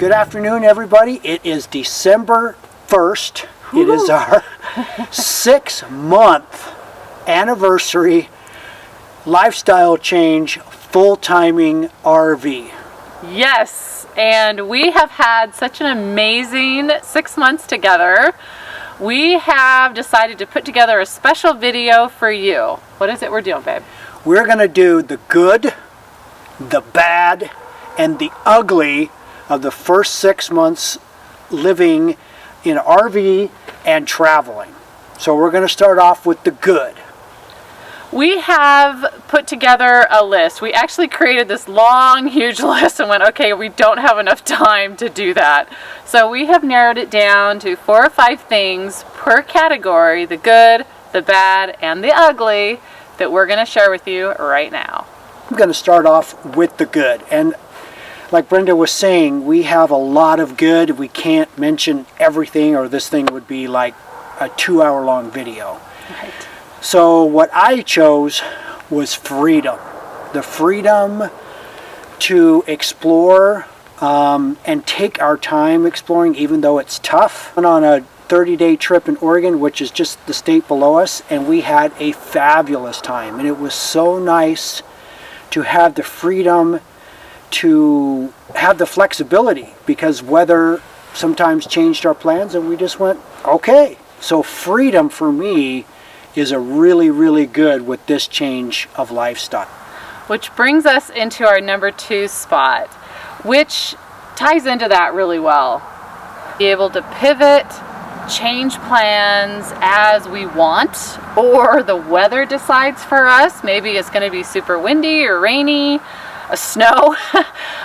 Good afternoon, everybody. It is December 1st. It is our 6-month anniversary lifestyle change full-timing RV. Yes, and we have had such an amazing 6 months together. We have decided to put together a special video for you. What is it we're doing, babe? We're going to do the good, the bad, and the ugly of the first 6 months living in RV and traveling. So we're going to start off with the good. We have put together a list. We actually created this long, huge list and went, okay, we don't have enough time to do that. So we have narrowed it down to 4 or 5 things per category, the good, the bad, and the ugly, that we're going to share with you right now. I'm going to start off with the good. And like Brenda was saying, we have a lot of good. We can't mention everything, or this thing would be like a 2-hour-long video. Right. So what I chose was freedom. The freedom to explore and take our time exploring, even though it's tough. Went on a 30-day trip in Oregon, which is just the state below us, and we had a fabulous time. And it was so nice to have the freedom to have the flexibility, because weather sometimes changed our plans and we just went, okay. So freedom for me is a really, really good with this change of lifestyle. Which brings us into our number 2 spot, which ties into that really well. Be able to pivot, change plans as we want, or the weather decides for us. Maybe it's going to be super windy or rainy, a snow,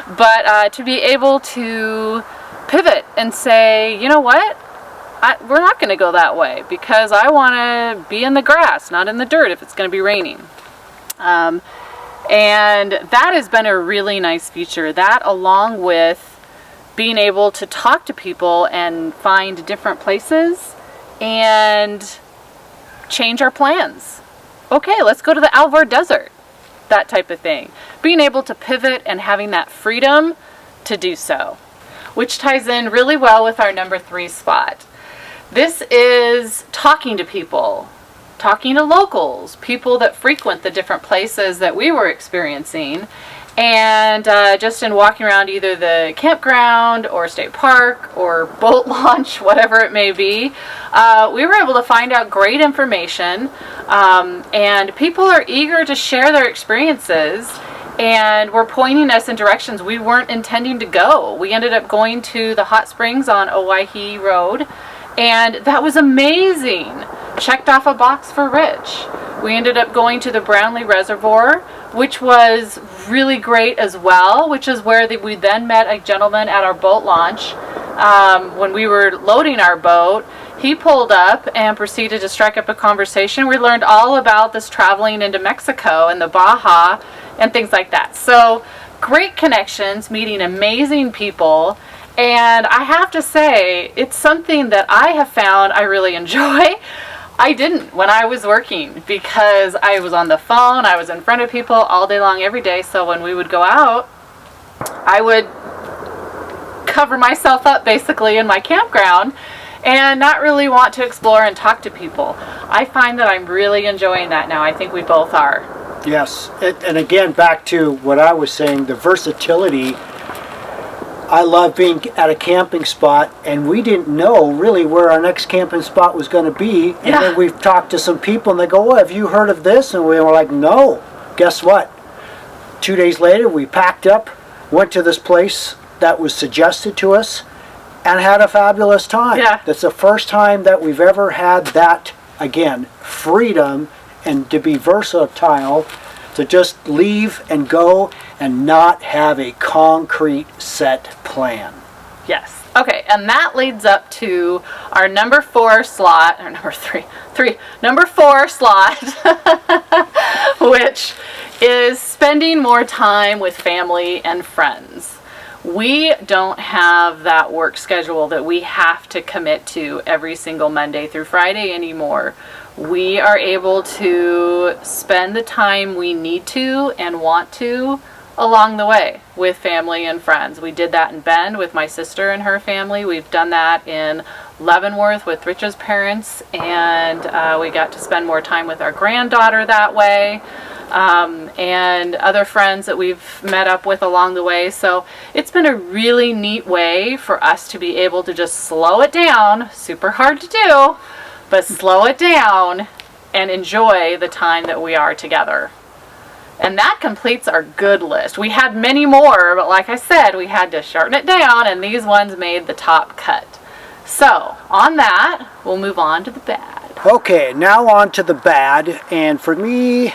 but to be able to pivot and say, you know what? We're not going to go that way because I want to be in the grass, not in the dirt if it's going to be raining. And that has been a really nice feature. That, along with being able to talk to people and find different places and change our plans. Okay, let's go to the Alvord Desert. That type of thing. Being able to pivot and having that freedom to do so. Which ties in really well with our number 3 spot. This is talking to people, talking to locals, people that frequent the different places that we were experiencing, and just in walking around either the campground or state park or boat launch, whatever it may be, we were able to find out great information, and people are eager to share their experiences and were pointing us in directions we weren't intending to go. We ended up going to the hot springs on Owyhee Road, and that was amazing. Checked off a box for Rich. We ended up going to the Brownlee Reservoir, which was really great as well, which is where we then met a gentleman at our boat launch. When we were loading our boat, he pulled up and proceeded to strike up a conversation. We learned all about this traveling into Mexico and the Baja and things like that. So great connections, meeting amazing people. And I have to say, it's something that I have found I really enjoy. I didn't when I was working because I was on the phone, I was in front of people all day long every day. So when we would go out, I would cover myself up basically in my campground and not really want to explore and talk to people. I find that I'm really enjoying that now. I think we both are. Yes, and again, back to what I was saying, the versatility. I love being at a camping spot, and we didn't know really where our next camping spot was going to be. And then we've talked to some people, and they go, "Oh, have you heard of this?" And we were like, "No." Guess what? 2 days later, we packed up, went to this place that was suggested to us, and had a fabulous time. Yeah. That's the first time that we've ever had that, again, freedom and to be versatile, to just leave and go and not have a concrete set plan. Yes. Okay, and that leads up to our number 4 slot, or number 4 slot, which is spending more time with family and friends. We don't have that work schedule that we have to commit to every single Monday through Friday anymore. We are able to spend the time we need to and want to along the way with family and friends. We did that in Bend with my sister and her family. We've done that in Leavenworth with Rich's parents, and we got to spend more time with our granddaughter that way, and other friends that we've met up with along the way. So it's been a really neat way for us to be able to just slow it down, super hard to do, but slow it down and enjoy the time that we are together. And that completes our good list. We had many more, but like I said, we had to shorten it down, and these ones made the top cut. So, on that, we'll move on to the bad. Okay, now on to the bad. And for me,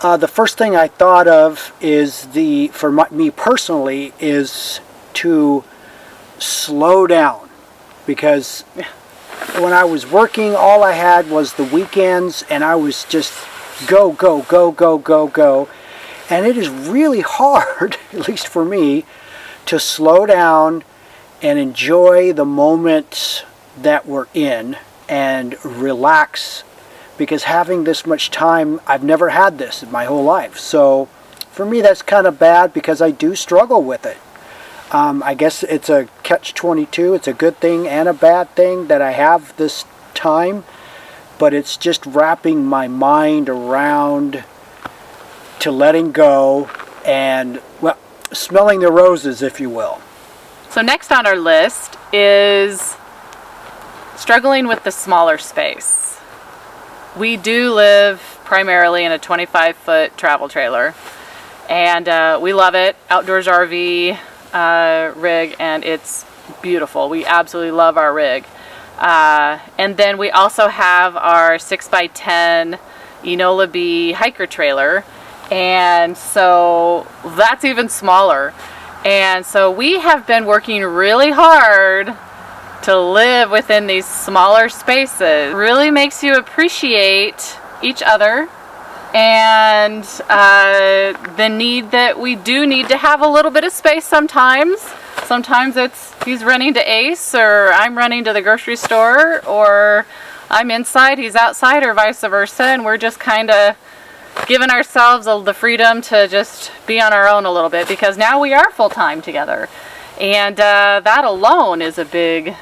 the first thing I thought of is me personally, is to slow down. Because when I was working, all I had was the weekends, and I was just go, go, go, go, go, go. And it is really hard, at least for me, to slow down and enjoy the moments that we're in and relax, because having this much time, I've never had this in my whole life. So for me, that's kind of bad, because I do struggle with it. I guess it's a catch-22. It's a good thing and a bad thing that I have this time, but it's just wrapping my mind around to letting go and, well, smelling the roses, if you will. So next on our list is struggling with the smaller space. We do live primarily in a 25-foot travel trailer, and we love it. Outdoors RV rig, and it's beautiful. We absolutely love our rig. And then we also have our 6x10 Enola B hiker trailer, and so that's even smaller. And so we have been working really hard to live within these smaller spaces. It really makes you appreciate each other, and the need that we do need to have a little bit of space sometimes. Sometimes it's he's running to Ace, or I'm running to the grocery store, or I'm inside, he's outside, or vice versa, and we're just kind of giving ourselves the freedom to just be on our own a little bit, because now we are full-time together, and that alone is a big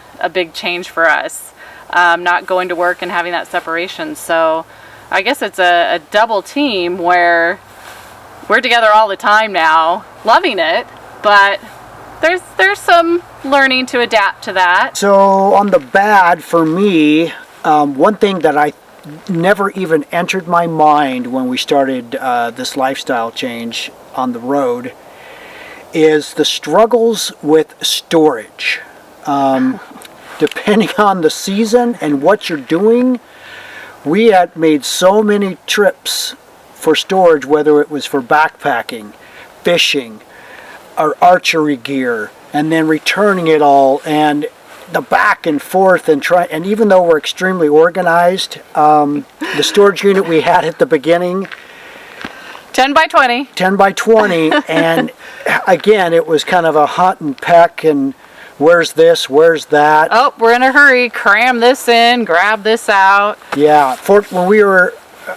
change for us, not going to work and having that separation. So I guess it's a double team where we're together all the time now, loving it, but there's some learning to adapt to that. So on the bad, for me, one thing that I never even entered my mind when we started this lifestyle change on the road is the struggles with storage. Depending on the season and what you're doing, we had made so many trips for storage, whether it was for backpacking, fishing, our archery gear, and then returning it all, and the back and forth, and even though we're extremely organized, the storage unit we had at the beginning, 10 by 20, and again, it was kind of a hunt and peck, and where's this, where's that? Oh, we're in a hurry, cram this in, grab this out. Yeah, when we were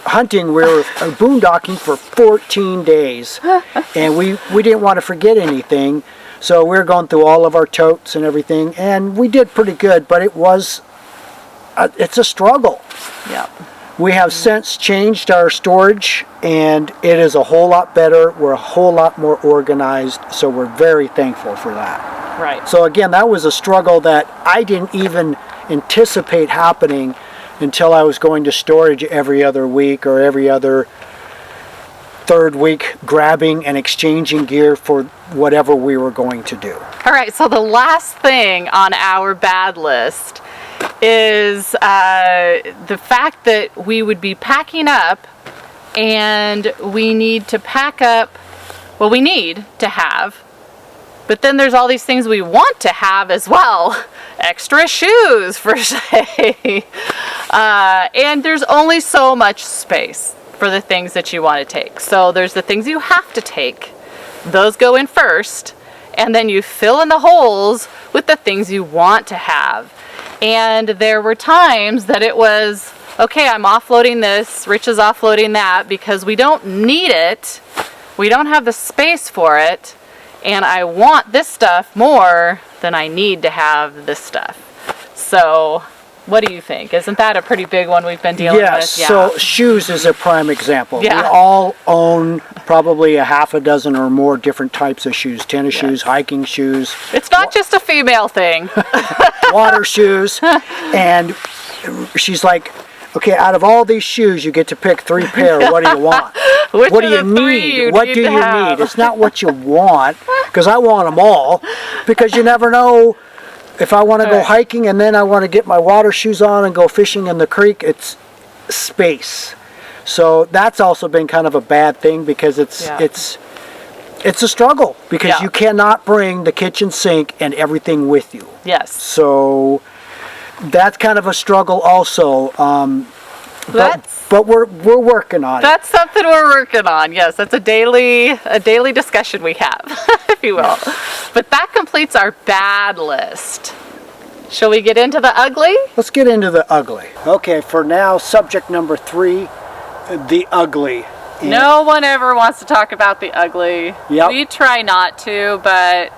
hunting, we were boondocking for 14 days, and we didn't want to forget anything. So we were going through all of our totes and everything, and we did pretty good, but it's a struggle. Yeah. We have since changed our storage, and it is a whole lot better. We're a whole lot more organized, so we're very thankful for that. Right. So again, that was a struggle that I didn't even anticipate happening until I was going to storage every other week or every other third week, grabbing and exchanging gear for whatever we were going to do. All right, so the last thing on our bad list is the fact that we would be packing up, and we need to pack up, well, we need to have, but then there's all these things we want to have as well. Extra shoes, for say. And there's only so much space for the things that you want to take. So there's the things you have to take. Those go in first, and then you fill in the holes with the things you want to have. And there were times that it was, okay, I'm offloading this, Rich is offloading that, because we don't need it, we don't have the space for it, and I want this stuff more than I need to have this stuff. So what do you think? Isn't that a pretty big one we've been dealing Yes, with? Yeah. so shoes is a prime example. Yeah. We all own probably a half a dozen or more different types of shoes. Tennis shoes, hiking shoes, It's not just a female thing. water shoes. And she's like, okay, out of all these shoes, you get to pick 3 pair. What do you want? Which What do of you the three need? you What need do to you have? need? It's not what you want, because I want them all, because you never know. If I want to go Right. hiking and then I want to get my water shoes on and go fishing in the creek, it's space. So that's also been kind of a bad thing, because it's a struggle, because Yeah. you cannot bring the kitchen sink and everything with you. Yes. So that's kind of a struggle also. But we're working on it. That's something we're working on. Yes, that's a daily discussion we have, if you will. But that completes our bad list. Shall we get into the ugly? Let's get into the ugly. Okay, for now, subject number 3, the ugly. And No one ever wants to talk about the ugly. Yep. We try not to, but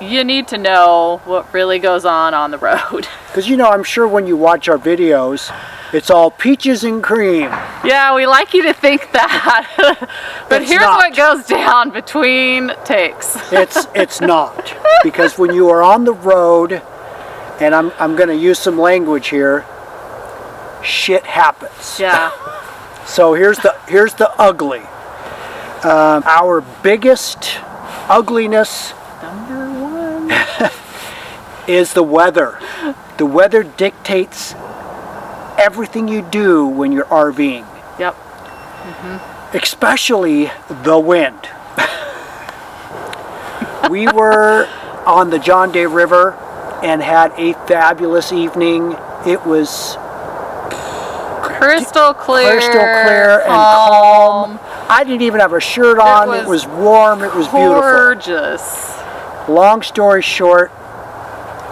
you need to know what really goes on the road. Because, I'm sure when you watch our videos, it's all peaches and cream. Yeah, we like you to think that. But It's here's not. what goes down between takes. It's not. Because when you are on the road, and I'm going to use some language here, shit happens. Yeah. So here's the ugly. Our biggest ugliness Number 1. is the weather. The weather dictates everything you do when you're RVing, Yep. especially the wind. We were on the John Day River and had a fabulous evening. It was Crystal clear and calm. I didn't even have a shirt on. It was warm. It was beautiful. Gorgeous. Long story short,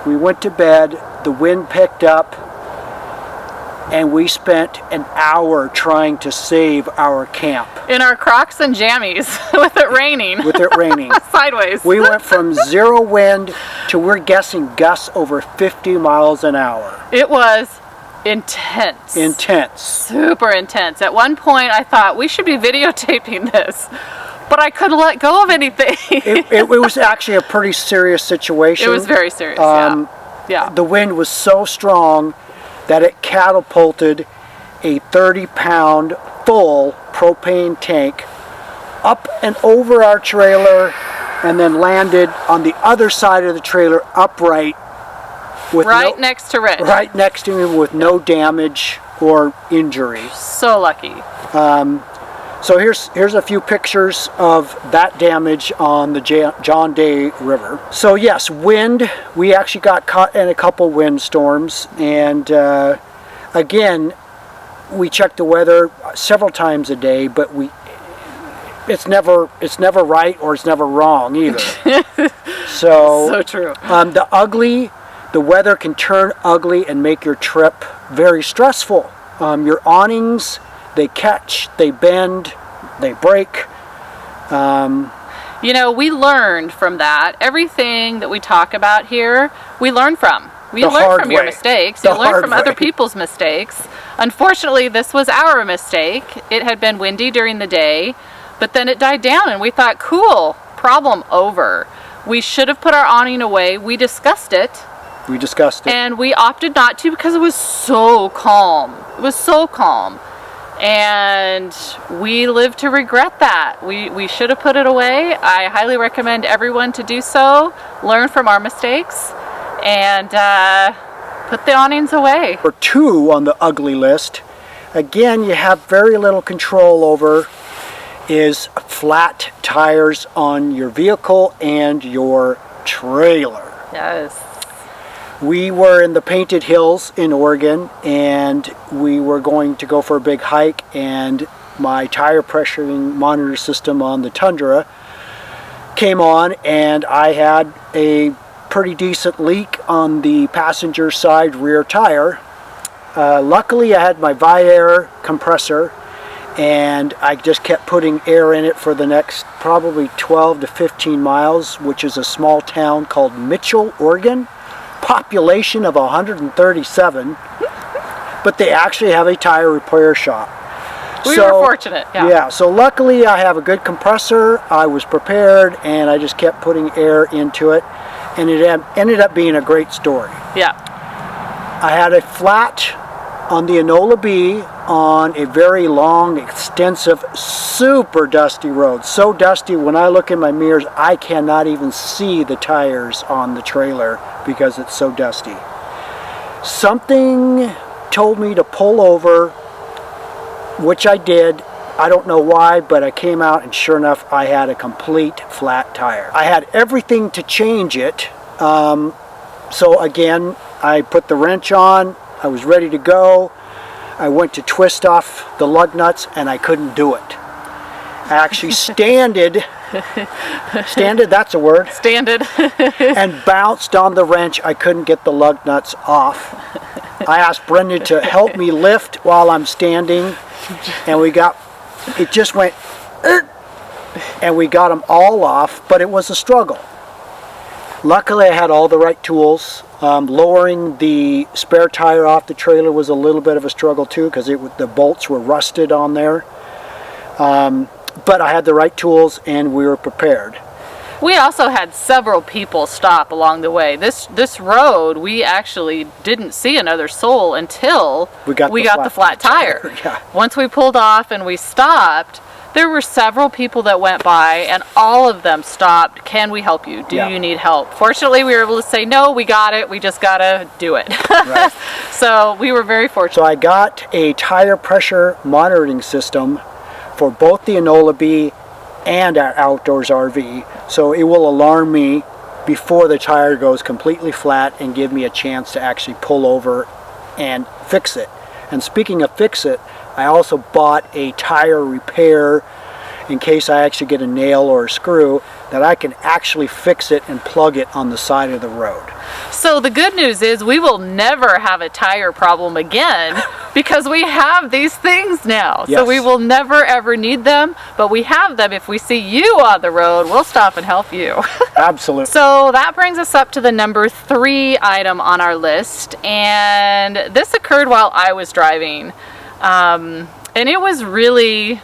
we went to bed. The wind picked up, and we spent an hour trying to save our camp In our Crocs and jammies with it raining. with it raining. Sideways. We went from 0 wind to, we're guessing, gusts over 50 miles an hour. It was intense. Intense. Super intense. At one point I thought we should be videotaping this, but I couldn't let go of anything. It was actually a pretty serious situation. It was very serious. Yeah. The wind was so strong that it catapulted a 30-pound full propane tank up and over our trailer, and then landed on the other side of the trailer upright, with Right next to Rich. right next to me, with no damage or injury. So lucky. So here's a few pictures of that damage on the John Day River. So yes, wind. We actually got caught in a couple windstorms, and again, we check the weather several times a day, but it's never right, or it's never wrong either. So true. The weather can turn ugly and make your trip very stressful. Your awnings, they catch, they bend, they break. We learned from that. Everything that we talk about here, we learn from. We learn from your mistakes. You learn from other people's mistakes. Unfortunately, this was our mistake. It had been windy during the day, but then it died down, and we thought, cool, problem over. We should have put our awning away. We discussed it. And we opted not to, because it was so calm. It was so calm. And we live to regret that. We should have put it away. I highly recommend everyone to do so. Learn from our mistakes and put the awnings away. Number 2 on the ugly list, again, you have very little control over, is flat tires on your vehicle and your trailer. Yes. We were in the Painted Hills in Oregon, and we were going to go for a big hike, and my tire pressuring monitor system on the Tundra came on, and I had a pretty decent leak on the passenger side rear tire. Luckily, I had my Viair compressor, and I just kept putting air in it for the next probably 12 to 15 miles, which is a small town called Mitchell, Oregon. Population of 137, but they actually have a tire repair shop. We were fortunate, yeah. Yeah, so luckily I have a good compressor, I was prepared, and I just kept putting air into it, and it ended up being a great story. Yeah. I had a flat on the Enola B on a very long, extensive, super dusty road. So dusty, when I look in my mirrors, I cannot even see the tires on the trailer because it's so dusty. Something told me to pull over, which I did. I don't know why, but I came out and sure enough, I had a complete flat tire. I had everything to change it. So again, I put the wrench on, I was ready to go. I went to twist off the lug nuts and I couldn't do it. I actually standed, that's a word. Standed. And bounced on the wrench. I couldn't get the lug nuts off. I asked Brendan to help me lift while I'm standing, and it just went, and we got them all off, but it was a struggle. Luckily I had all the right tools. Lowering the spare tire off the trailer was a little bit of a struggle too, because the bolts were rusted on there. But I had the right tools and we were prepared. We also had several people stop along the way. This road, we actually didn't see another soul until we got the flat tire. Yeah. Once we pulled off and we stopped, there were several people that went by and all of them stopped. Can we help you? Do you need help? Fortunately, we were able to say, no, we got it. We just got to do it. Right. So we were very fortunate. So I got a tire pressure monitoring system for both the Enola B and our Outdoors RV. So it will alarm me before the tire goes completely flat and give me a chance to actually pull over and fix it. And speaking of fix it, I also bought a tire repair in case I actually get a nail or a screw, that I can actually fix it and plug it on the side of the road. So the good news is we will never have a tire problem again because we have these things now. Yes. So we will never ever need them, but we have them. If we see you on the road, we'll stop and help you. Absolutely. So that brings us up to the number 3 item on our list, and this occurred while I was driving. And it was really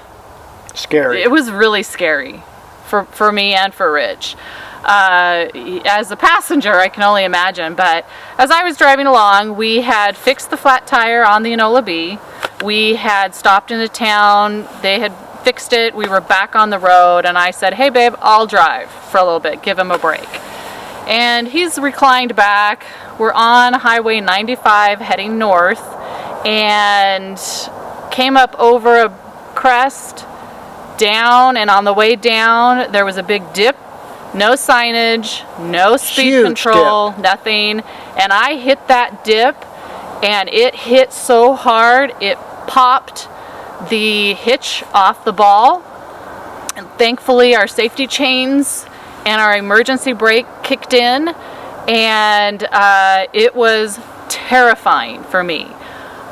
scary. It was really scary for me and for Rich. As a passenger, I can only imagine, but as I was driving along, we had fixed the flat tire on the Enola B. We had stopped in a town. They had fixed it. We were back on the road, and I said, hey babe, I'll drive for a little bit, give him a break. And he's reclined back. We're on Highway 95 heading north, and came up over a crest, down, and on the way down there was a big dip. No signage, no speed control, nothing. And I hit that dip, and it hit so hard it popped the hitch off the ball. And thankfully our safety chains and our emergency brake kicked in, and it was terrifying for me.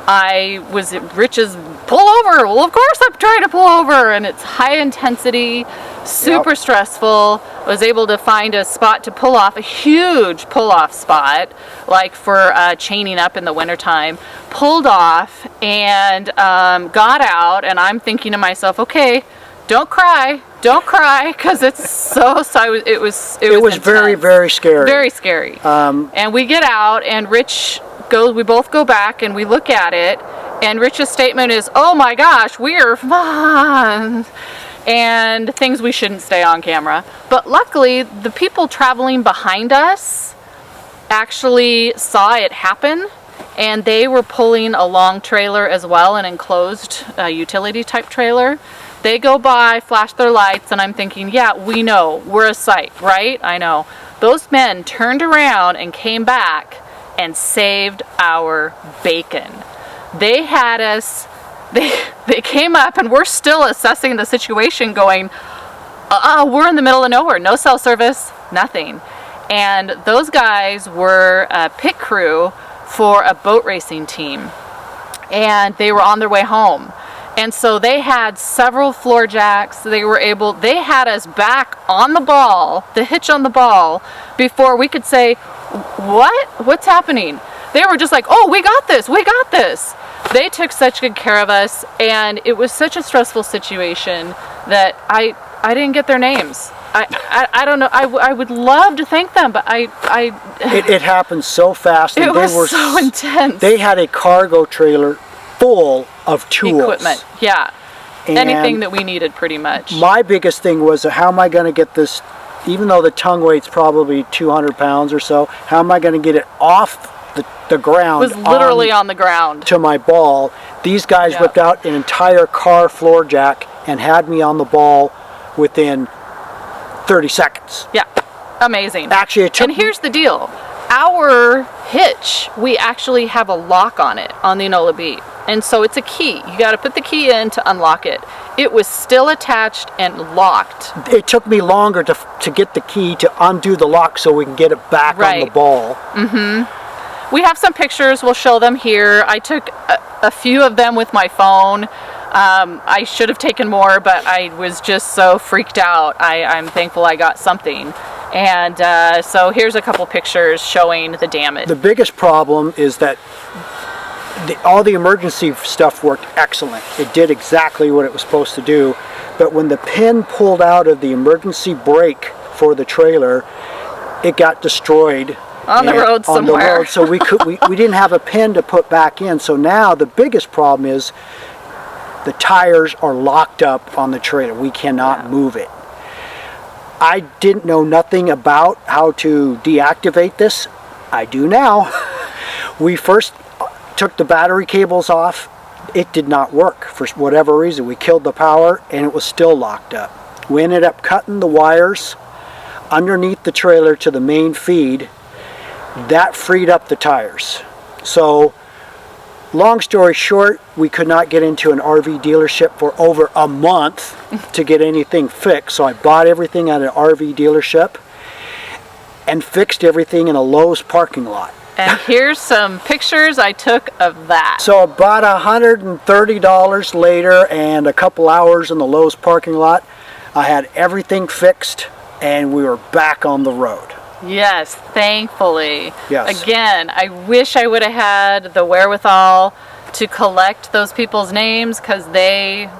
Rich's pull over. Well, of course I'm trying to pull over, and it's high intensity, super stressful. Was able to find a spot to pull off, a huge pull off spot, like for chaining up in the wintertime. Pulled off and got out, and I'm thinking to myself, okay, don't cry, because it's so it was very, very scary. Very scary. And we get out, and Rich we both go back and we look at it, and Rich's statement is, oh my gosh, we're fine, and things we shouldn't say on camera. But luckily the people traveling behind us actually saw it happen, and they were pulling a long trailer as well, an enclosed utility type trailer. They go by, flash their lights, and I'm thinking, yeah, we know, we're a sight, right? I know. Those men turned around and came back and saved our bacon. They had us, they came up, and we're still assessing the situation, going, we're in the middle of nowhere, no cell service, nothing. And those guys were a pit crew for a boat racing team, and they were on their way home. And so they had several floor jacks. They had us back on the ball, the hitch on the ball, before we could say, what's happening? They were just like, oh, we got this. They took such good care of us, and it was such a stressful situation that I didn't get their names. I don't know. I would love to thank them, but It happened so fast. It was so intense. They had a cargo trailer full of tools. Equipment, yeah. And anything that we needed, pretty much. My biggest thing was, how am I going to get this, even though the tongue weight's probably 200 pounds or so, how am I going to get it off the ground? It was literally on the ground. To my ball. These guys whipped out an entire car floor jack and had me on the ball within 30 seconds. Yeah, amazing. Actually, it took. And here's the deal. Our hitch, we actually have a lock on it, on the Enola B. And so it's a key. You got to put the key in to unlock it. It was still attached and locked. It took me longer to get the key to undo the lock so we can get it back on the ball. Mm-hmm. We have some pictures. We'll show them here. I took a few of them with my phone. I should have taken more, but I was just so freaked out. I'm thankful I got something. And so here's a couple pictures showing the damage. The biggest problem is that all the emergency stuff worked excellent. It did exactly what it was supposed to do. But when the pin pulled out of the emergency brake for the trailer, it got destroyed. On the road somewhere. On the road, so we didn't have a pin to put back in. So now the biggest problem is the tires are locked up on the trailer. We cannot move it. I didn't know nothing about how to deactivate this. I do now. We first took the battery cables off. It did not work for whatever reason. We killed the power and it was still locked up. We ended up cutting the wires underneath the trailer to the main feed. That freed up the tires. So, long story short, we could not get into an RV dealership for over a month to get anything fixed. So I bought everything at an RV dealership and fixed everything in a Lowe's parking lot. And here's some pictures I took of that. So about $130 later and a couple hours in the Lowe's parking lot, I had everything fixed and we were back on the road. Yes, thankfully. Yes. Again, I wish I would have had the wherewithal to collect those people's names, because they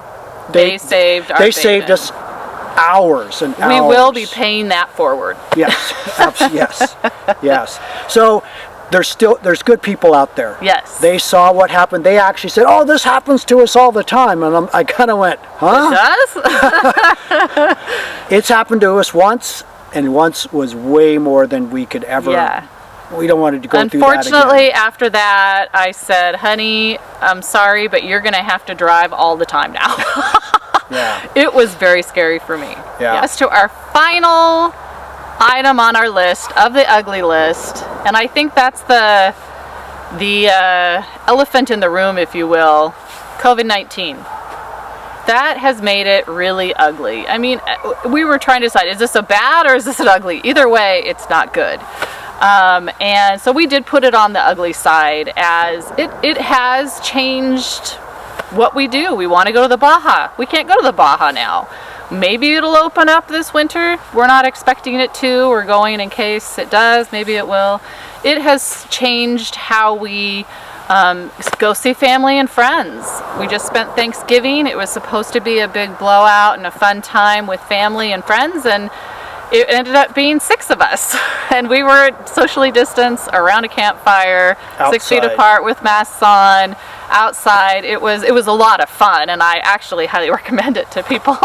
saved our They saved us hours and hours. We will be paying that forward. Yes, yes. So there's good people out there. Yes. They saw what happened. They actually said, "Oh, this happens to us all the time," and I kind of went, "Huh?" It does? It's happened to us once. And once was way more than we could ever. Yeah. We don't want to go through that again. Unfortunately, after that, I said, "Honey, I'm sorry, but you're going to have to drive all the time now." Yeah. It was very scary for me. Yeah. Yes, to our final item on our list of the ugly list, and I think that's the elephant in the room, if you will, COVID-19. That has made it really ugly. I mean, we were trying to decide, is this a bad or is this an ugly? Either way, it's not good. And so we did put it on the ugly side, as it has changed what we do. We want to go to the Baja. We can't go to the Baja now. Maybe it'll open up this winter. We're not expecting it to. We're going in case it does. Maybe it will. It has changed how we go see family and friends. We just spent Thanksgiving. It was supposed to be a big blowout and a fun time with family and friends, and it ended up being 6 of us. And we were socially distanced around a campfire, outside. 6 feet apart with masks on, outside. It was a lot of fun, and I actually highly recommend it to people.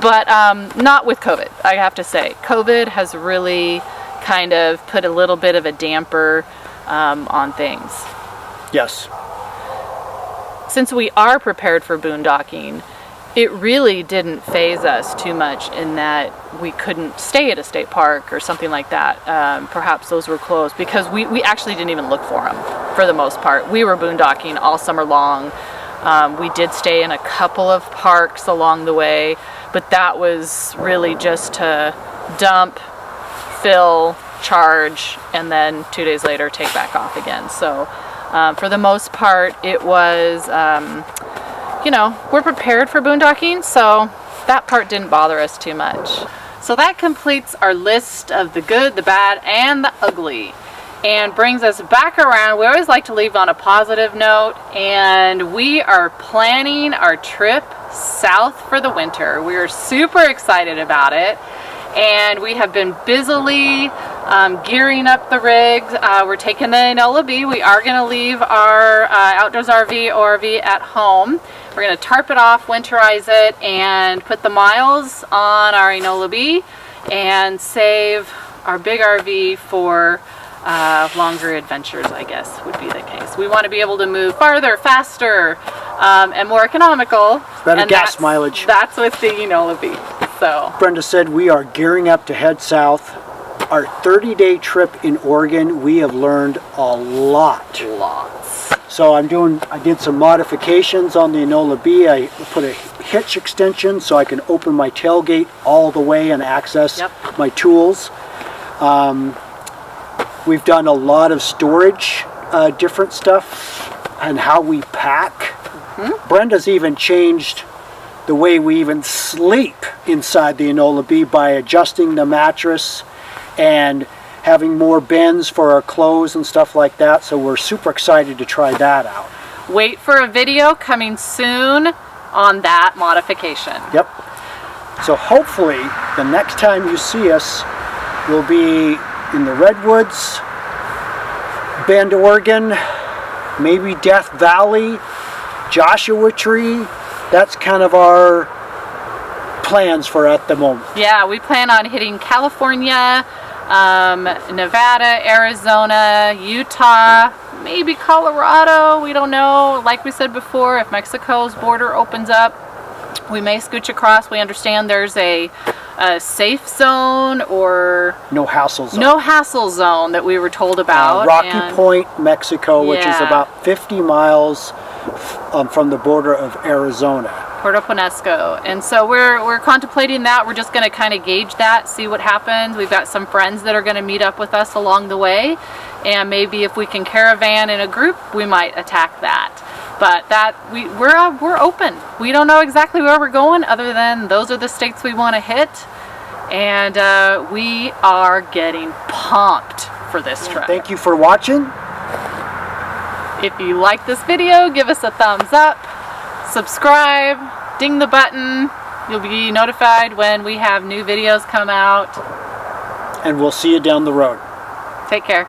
But not with COVID, I have to say. COVID has really kind of put a little bit of a damper on things. Yes. Since we are prepared for boondocking, it really didn't faze us too much in that we couldn't stay at a state park or something like that. Perhaps those were closed, because we actually didn't even look for them for the most part. We were boondocking all summer long. We did stay in a couple of parks along the way, but that was really just to dump, fill, charge, and then 2 days later take back off again. So for the most part, it was you know, we're prepared for boondocking, so that part didn't bother us too much. So that completes our list of the good, the bad, and the ugly, and brings us back around. We always like to leave on a positive note, and we are planning our trip south for the winter. We are super excited about it, and we have been busily gearing up the rigs. We're taking the Enola B. We are going to leave our outdoors RV, ORV at home. We're going to tarp it off, winterize it, and put the miles on our Enola B and save our big RV for longer adventures, I guess would be the case. We want to be able to move farther, faster, and more economical. Better gas mileage. That's with the Enola B. So Brenda said we are gearing up to head south. Our 30-day trip in Oregon, we have learned a lot. Lots. So I did some modifications on the Enola B. I put a hitch extension so I can open my tailgate all the way and access my tools. We've done a lot of storage, different stuff, and how we pack. Brenda's even changed the way we even sleep inside the Enola B by adjusting the mattress and having more bins for our clothes and stuff like that. So we're super excited to try that out. Wait for a video coming soon on that modification. Yep. So hopefully the next time you see us, we'll be in the Redwoods, Bend, Oregon, maybe Death Valley, Joshua Tree. That's kind of our plans for at the moment. Yeah, we plan on hitting California, Nevada, Arizona, Utah, maybe Colorado. We don't know. Like we said before, if Mexico's border opens up, we may scooch across. We understand there's a safe zone or no hassle zone. No hassle zone that we were told about. Rocky Point, Mexico, which is about 50 miles from the border of Arizona. Puerto Ponesco. And so we're contemplating that. We're just going to kind of gauge that, see what happens. We've got some friends that are going to meet up with us along the way, and maybe if we can caravan in a group, we might attack that. But that we're open. We don't know exactly where we're going, other than those are the states we want to hit, and we are getting pumped for this trip. Thank you for watching. If you like this video, give us a thumbs up, subscribe, ding the button. You'll be notified when we have new videos come out. And we'll see you down the road. Take care.